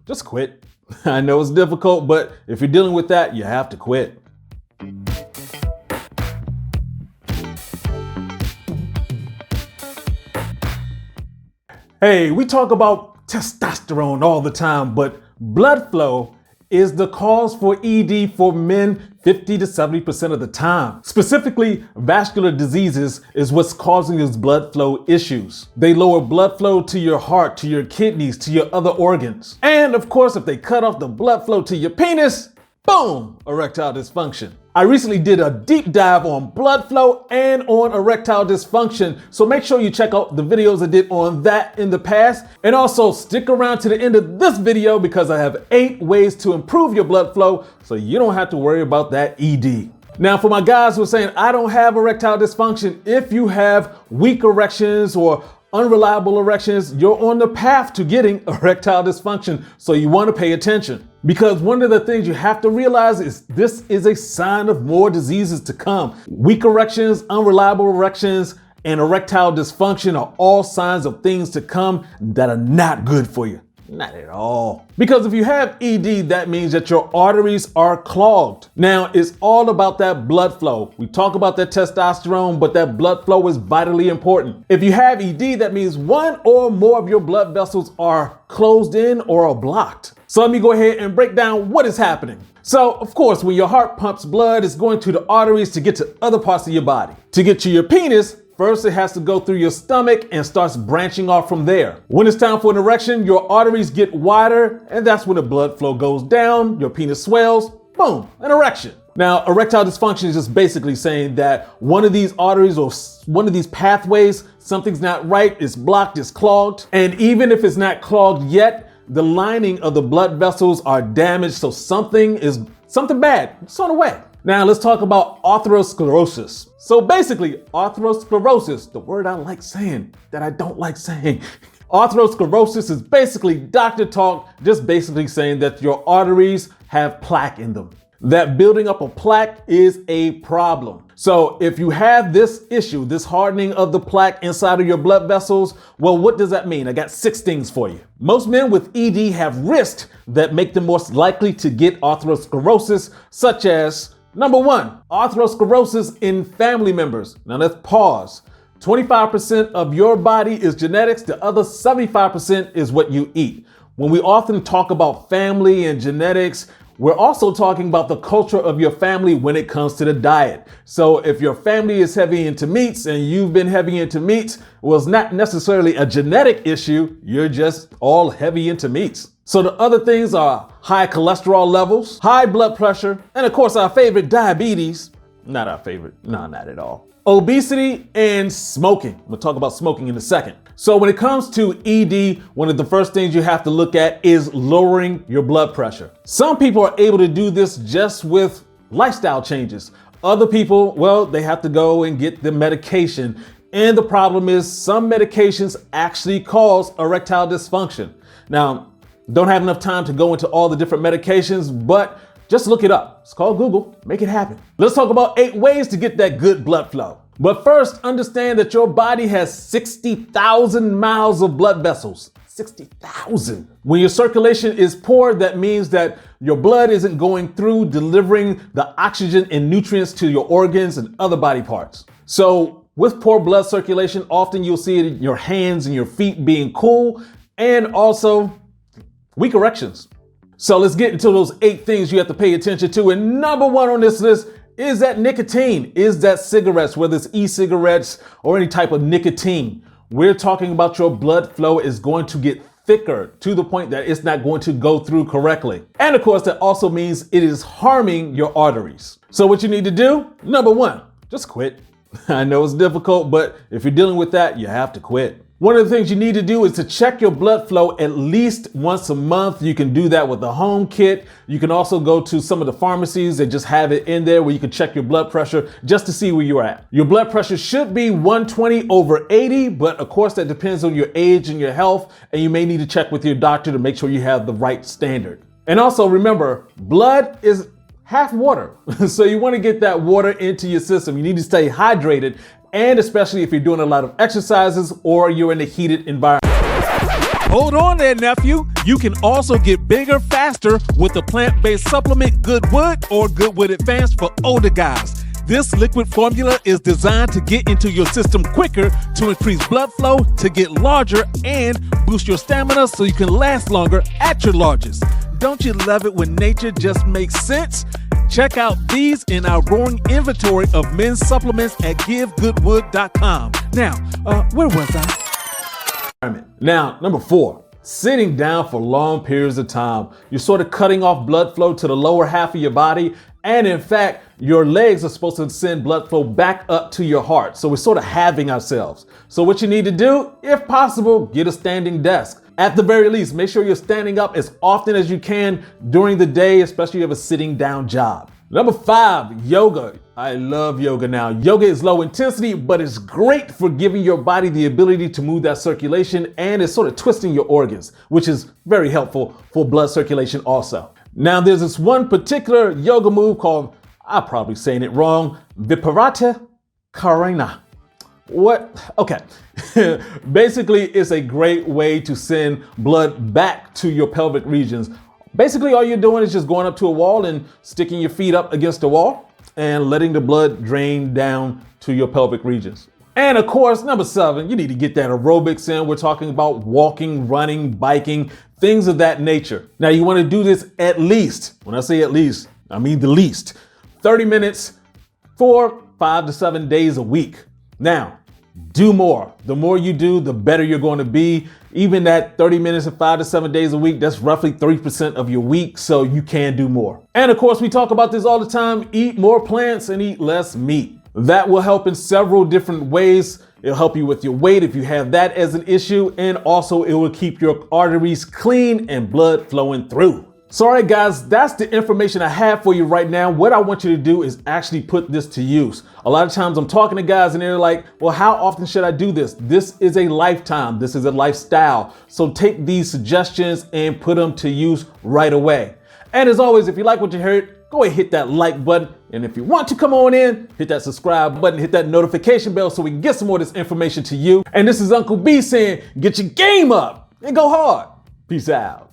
just quit. I know it's difficult, but if you're dealing with that, you have to quit. Hey, we talk about testosterone all the time, but blood flow is the cause for ED for men 50 to 70% of the time. Specifically, vascular diseases is what's causing these blood flow issues. They lower blood flow to your heart, to your kidneys, to your other organs. And of course, if they cut off the blood flow to your penis, boom, erectile dysfunction. I recently did a deep dive on blood flow and on erectile dysfunction, so make sure you check out the videos I did on that in the past. And also stick around to the end of this video because I have 8 ways to improve your blood flow so you don't have to worry about that ED. Now, for my guys who are saying, I don't have erectile dysfunction, if you have weak erections or unreliable erections, you're on the path to getting erectile dysfunction, so you want to pay attention. Because one of the things you have to realize is this is a sign of more diseases to come. Weak erections, unreliable erections, and erectile dysfunction are all signs of things to come that are not good for you. Not at all. Because if you have ED, that means that your arteries are clogged. Now, it's all about that blood flow. We talk about that testosterone, but that blood flow is vitally important. If you have ED, that means one or more of your blood vessels are closed in or are blocked. So let me go ahead and break down what is happening. So, of course, when your heart pumps blood, it's going to the arteries to get to other parts of your body. To get to your penis, first it has to go through your stomach and starts branching off from there. When it's time for an erection, your arteries get wider, and that's when the blood flow goes down, your penis swells, boom, an erection. Now, erectile dysfunction is just basically saying that one of these arteries or one of these pathways, something's not right, it's blocked, it's clogged. And even if it's not clogged yet, the lining of the blood vessels are damaged, so something bad, it's on the way. Now let's talk about atherosclerosis. So basically, atherosclerosis, the word I like saying that I don't like saying. Atherosclerosis is basically doctor talk, just basically saying that your arteries have plaque in them. That building up a plaque is a problem. So if you have this issue, this hardening of the plaque inside of your blood vessels, well, what does that mean? I got 6 things for you. Most men with ED have risks that make them more likely to get atherosclerosis, such as number 1, atherosclerosis in family members. Now let's pause. 25% of your body is genetics. The other 75% is what you eat. When we often talk about family and genetics, we're also talking about the culture of your family when it comes to the diet. So if your family is heavy into meats and you've been heavy into meats, well, it's not necessarily a genetic issue. You're just all heavy into meats. So the other things are high cholesterol levels, high blood pressure, and of course our favorite, diabetes. Not our favorite, no, not at all. Obesity and smoking. We'll talk about smoking in a second. So when it comes to ED, one of the first things you have to look at is lowering your blood pressure. Some people are able to do this just with lifestyle changes. Other people, well, they have to go and get the medication. And the problem is some medications actually cause erectile dysfunction. Now, don't have enough time to go into all the different medications, but just look it up. It's called Google. Make it happen. Let's talk about 8 ways to get that good blood flow. But first, understand that your body has 60,000 miles of blood vessels. 60,000. When your circulation is poor, that means that your blood isn't going through delivering the oxygen and nutrients to your organs and other body parts. So with poor blood circulation, often you'll see it in your hands and your feet being cool, and also weak erections. So let's get into those 8 things you have to pay attention to. And number 1 on this list is that nicotine, is that cigarettes, whether it's e-cigarettes or any type of nicotine. We're talking about your blood flow is going to get thicker to the point that it's not going to go through correctly. And of course, that also means it is harming your arteries. So what you need to do, number 1, just quit. I know it's difficult, but if you're dealing with that, you have to quit. One of the things you need to do is to check your blood flow at least once a month. You can do that with a home kit. You can also go to some of the pharmacies that just have it in there where you can check your blood pressure just to see where you're at. Your blood pressure should be 120/80, but of course that depends on your age and your health, and you may need to check with your doctor to make sure you have the right standard. And also remember, blood is half water. So you want to get that water into your system. You need to stay hydrated, and especially if you're doing a lot of exercises or you're in a heated environment. Hold on there, nephew. You can also get bigger faster with the plant-based supplement GoodWood or GoodWood Advanced for older guys. This liquid formula is designed to get into your system quicker to increase blood flow, to get larger, and boost your stamina so you can last longer at your largest. Don't you love it when nature just makes sense? Check out these in our growing inventory of men's supplements at givegoodwood.com. Now, where was I? Now, number 4, sitting down for long periods of time. You're sort of cutting off blood flow to the lower half of your body. And in fact, your legs are supposed to send blood flow back up to your heart. So we're sort of halving ourselves. So what you need to do, if possible, get a standing desk. At the very least, make sure you're standing up as often as you can during the day, especially if you have a sitting down job. Number 5, yoga. I love yoga now. Yoga is low intensity, but it's great for giving your body the ability to move that circulation, and it's sort of twisting your organs, which is very helpful for blood circulation also. Now, there's this one particular yoga move called, I'm probably saying it wrong, Viparita Karana. What? Okay. Basically, it's a great way to send blood back to your pelvic regions. Basically, all you're doing is just going up to a wall and sticking your feet up against the wall and letting the blood drain down to your pelvic regions. And of course, number 7, you need to get that aerobics in. We're talking about walking, running, biking, things of that nature. Now, you want to do this at least, when I say at least, I mean the least, 30 minutes, 5 to 7 days a week. Now, do more. The more you do, the better you're going to be. Even that 30 minutes and 5 to 7 days a week, that's roughly 3% of your week, so you can do more. And of course, we talk about this all the time, eat more plants and eat less meat. That will help in several different ways. It'll help you with your weight if you have that as an issue, and also it will keep your arteries clean and blood flowing through. So all right, guys, that's the information I have for you right now. What I want you to do is actually put this to use. A lot of times I'm talking to guys and they're like, well, how often should I do this? This is a lifetime. This is a lifestyle. So take these suggestions and put them to use right away. And as always, if you like what you heard, go ahead and hit that like button. And if you want to come on in, hit that subscribe button, hit that notification bell so we can get some more of this information to you. And this is Uncle B saying, get your game up and go hard. Peace out.